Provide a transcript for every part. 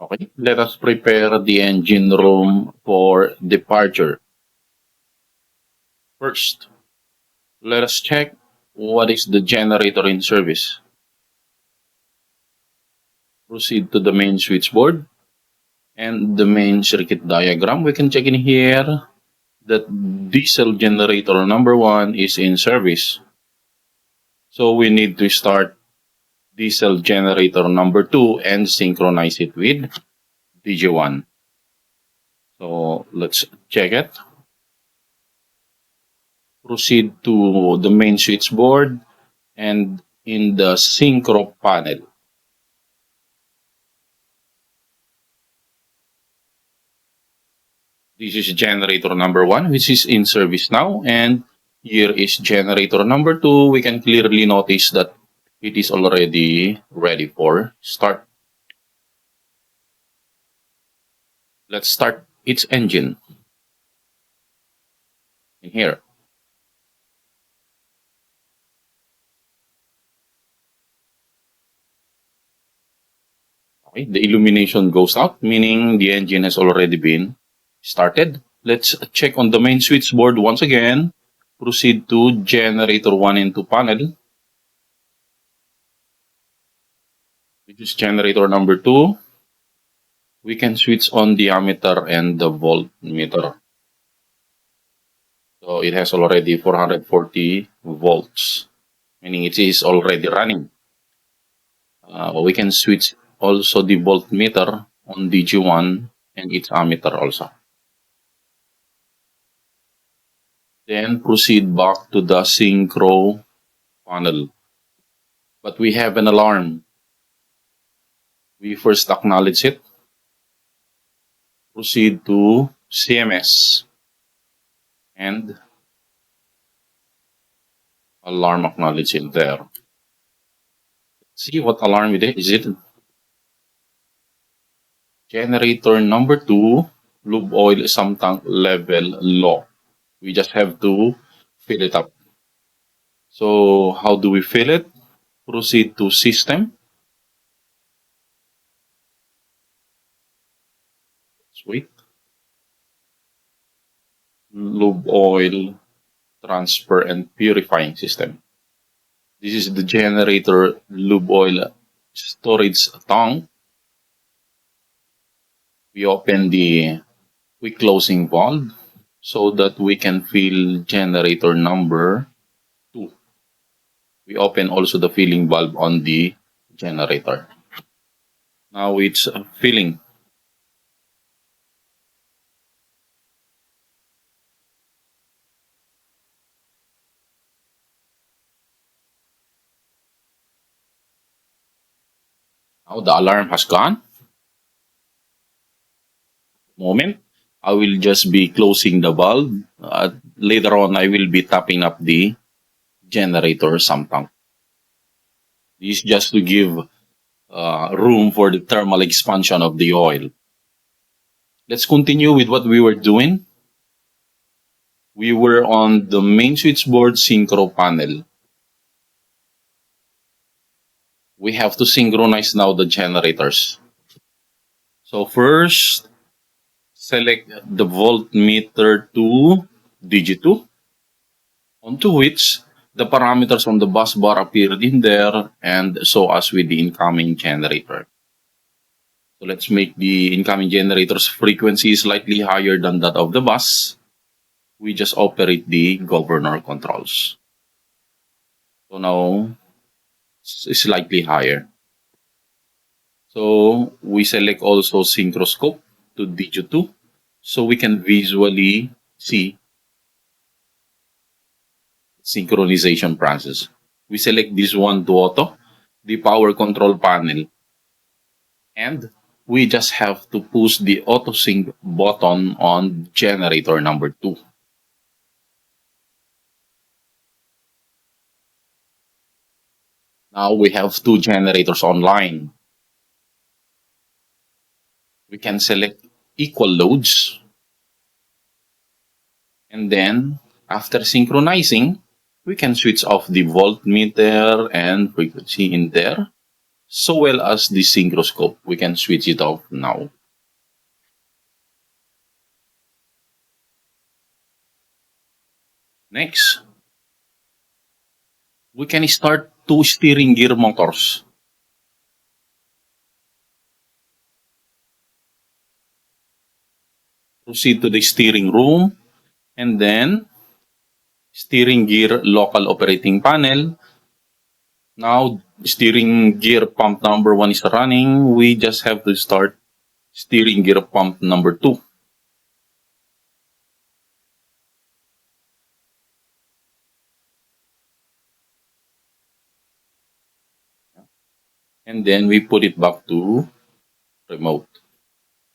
Okay, let us prepare the engine room for departure. First, let us check what is the generator in service. Proceed to the main switchboard and the main circuit diagram. We can check in here that diesel generator number 1 is in service. So we need to start diesel generator number 2 and synchronize it with DG1. So let's check it. Proceed to the main switchboard and in the synchro panel. This is generator number 1, which is in service now, and here is generator number 2. We can clearly notice that it is already ready for start. Let's start its engine in here. Okay, the illumination goes out, meaning the engine has already been started. Let's check on the main switchboard once again. Proceed to generator 1 and 2 panel. This is generator number 2. We can switch on the ammeter and the voltmeter. So it has already 440 volts, meaning it is already running. We can switch also the voltmeter on DG1 and its ammeter also. Then proceed back to the synchro panel. But we have an alarm. We first acknowledge it. Proceed to CMS and alarm acknowledge it there. See what alarm it is. Is it generator number 2, lube oil sump tank level low? We just have to fill it up. So how do we fill it? Proceed to system. Let's wait. Lube oil transfer and purifying system. This is the generator lube oil storage tank. We open the quick closing valve so that we can fill generator number 2. We open also the filling valve on the generator. Now it's filling. Now the alarm has gone. Moment. I will just be closing the valve. Later on, I will be tapping up the generator sump tank. This is just to give room for the thermal expansion of the oil. Let's continue with what we were doing. We were on the main switchboard synchro panel. We have to synchronize now the generators. So first, select the voltmeter to DG2, onto which the parameters on the bus bar appeared in there and so as with the incoming generator. So let's make the incoming generator's frequency slightly higher than that of the bus. We just operate the governor controls. So now it's slightly higher. So we select also synchroscope to DG2 so we can visually see synchronization process. We select this one to auto, the power control panel, and we just have to push the auto sync button on generator number 2. Now we have 2 generators online. We can select equal loads, and then after synchronizing, we can switch off the voltmeter and frequency in there. so well as the synchroscope. We can switch it off now. Next, we can start two steering gear motors. Proceed to the steering room and then steering gear local operating panel. Now, steering gear pump number 1 is running. We just have to start steering gear pump number 2. And then we put it back to remote.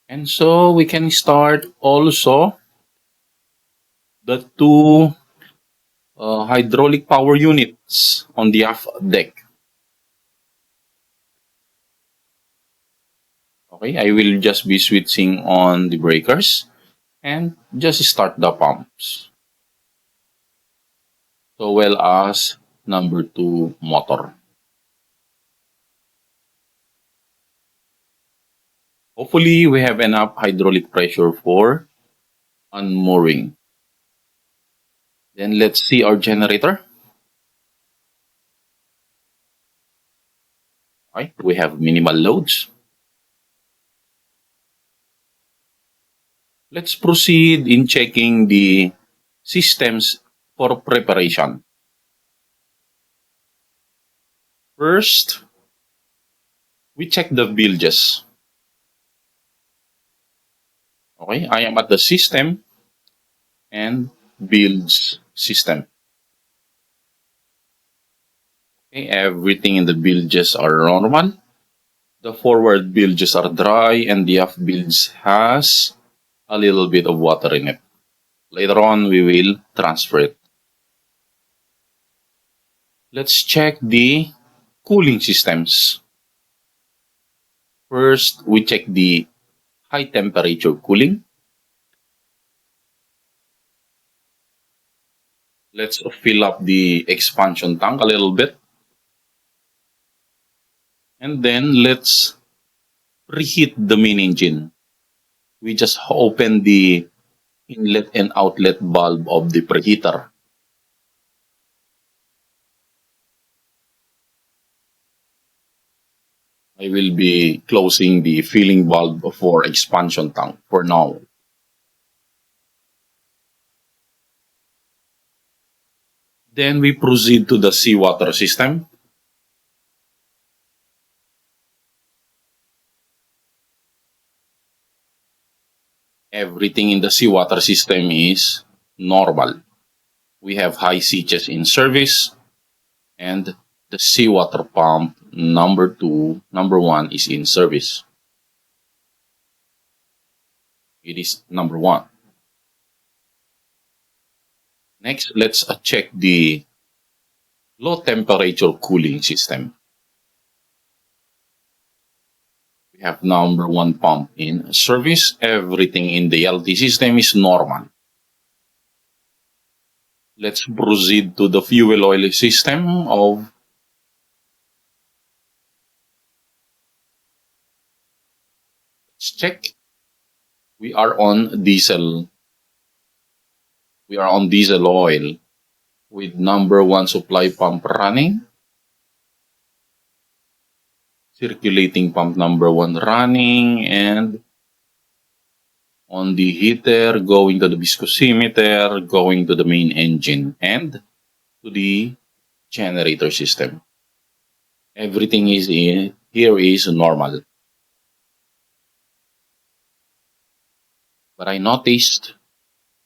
And so we can start also the two hydraulic power units on the aft deck. Okay, I will just be switching on the breakers and just start the pumps. So well as number 2 motor. Hopefully, we have enough hydraulic pressure for unmooring. Then let's see our generator. Okay, we have minimal loads. Let's proceed in checking the systems for preparation. First, we check the bilges. Okay, I am at the system and builds system. Okay, everything in the bilges are normal. The forward bilges are dry and the aft bilge has a little bit of water in it. Later on, we will transfer it. Let's check the cooling systems. First, we check the high temperature cooling. Let's fill up the expansion tank a little bit. And then let's preheat the main engine. We just open the inlet and outlet valve of the preheater. I will be closing the filling valve for expansion tank for now. Then we proceed to the seawater system. Everything in the seawater system is normal. We have high CHs in service and the seawater pump number 1 is in service. It is number 1. Next, let's check the low temperature cooling system. We have number 1 pump in service. Everything in the LT system is normal. Let's proceed to the fuel oil system of let's check. We are on diesel. We are on diesel oil with number 1 supply pump running. Circulating pump number 1 running and on the heater, going to the viscosimeter, going to the main engine and to the generator system. Everything is in here is normal. But I noticed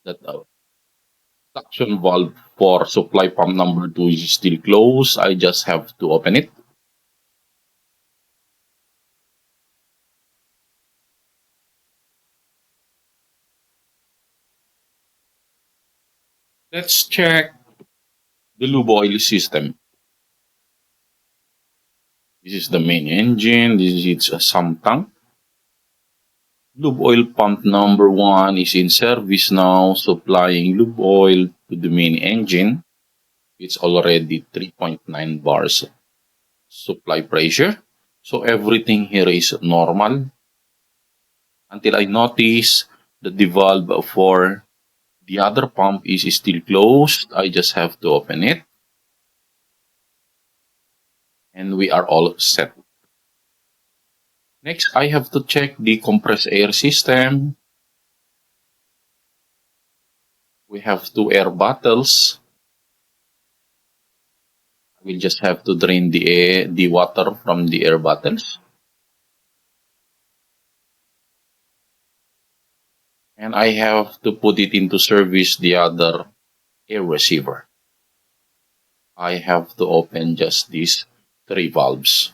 that the suction valve for supply pump number 2 is still closed. I just have to open it. Let's check the lube oil system. This is the main engine. This is its sump tank. Lube oil pump number 1 is in service now, supplying lube oil to the main engine. It's already 3.9 bars supply pressure. So everything here is normal until I notice that the valve for the other pump is still closed. I just have to open it. And we are all set. Next, I have to check the compressed air system. We have two air bottles. We just have to drain the water from the air bottles. And I have to put it into service the other air receiver. I have to open just these three valves.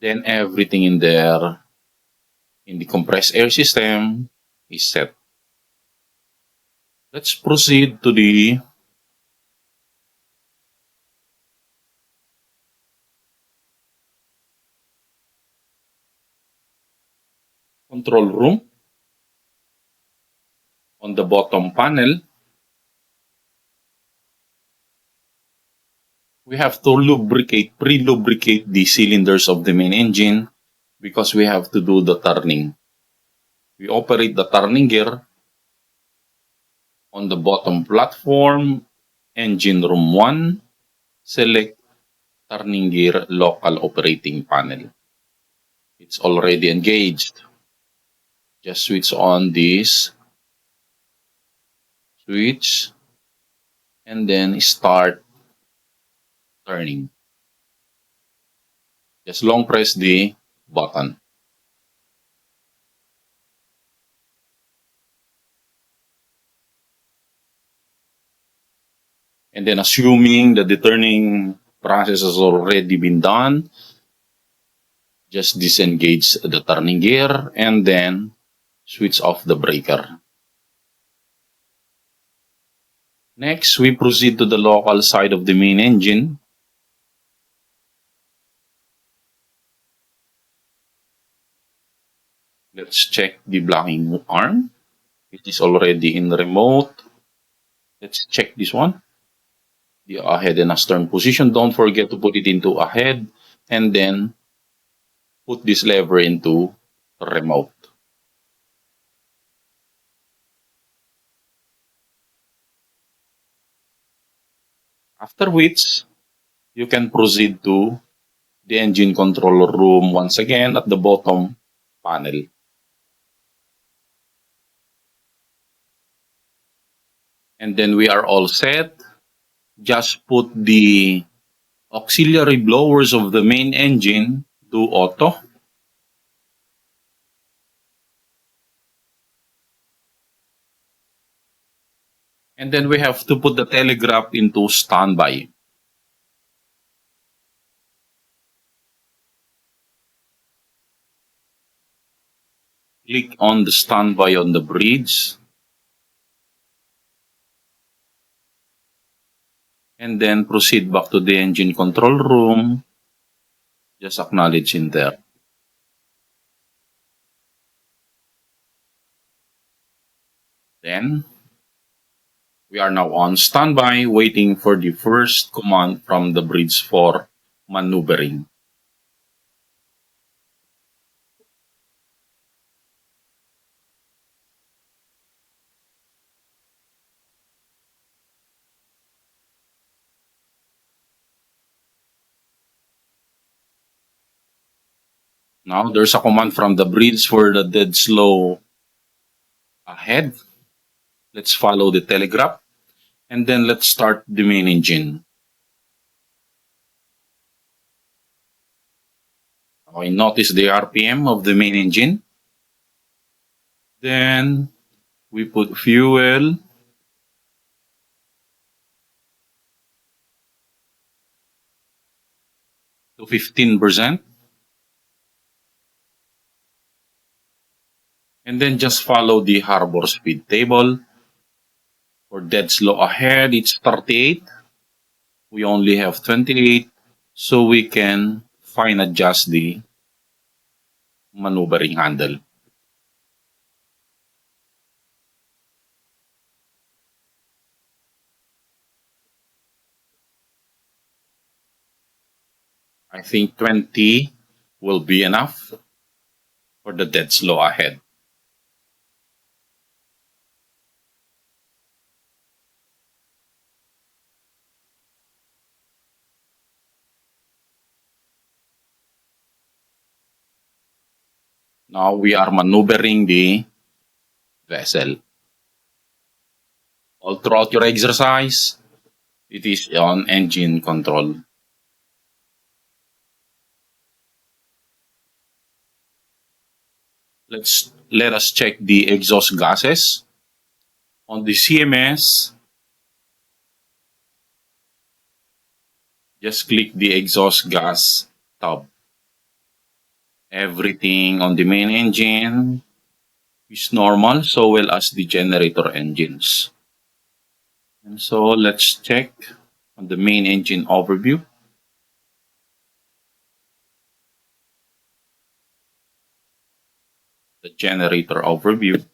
Then everything in there in the compressed air system is set. Let's proceed to the control room. On the bottom panel, we have to pre-lubricate the cylinders of the main engine because we have to do the turning. We operate the turning gear on the bottom platform, engine room 1, select turning gear local operating panel. It's already engaged. Just switch on this switch and then start turning. Just long press the button. And then assuming that the turning process has already been done, just disengage the turning gear and then switch off the breaker. Next, we proceed to the local side of the main engine. Let's check the blocking arm. It is already in remote. Let's check this one. The ahead and astern position. Don't forget to put it into ahead and then put this lever into remote. After which, you can proceed to the engine control room once again at the bottom panel. And then we are all set. Just put the auxiliary blowers of the main engine to auto. And then we have to put the telegraph into standby. Click on the standby on the bridge. And then proceed back to the engine control room. Just acknowledge in there. Then we are now on standby waiting for the first command from the bridge for maneuvering. Now there's a command from the bridge for the dead slow ahead. Let's follow the telegraph and then let's start the main engine. I notice the RPM of the main engine. Then we put fuel. To 15%. And then just follow the harbor speed table. For dead slow ahead, it's 38. We only have 28. So we can fine adjust the maneuvering handle. I think 20 will be enough for the dead slow ahead. Now we are maneuvering the vessel. All throughout your exercise, it is on engine control. Let us check the exhaust gases. On the CMS, just click the exhaust gas tab. Everything on the main engine is normal, so well as the generator engines. And so let's check on the main engine overview. The generator overview.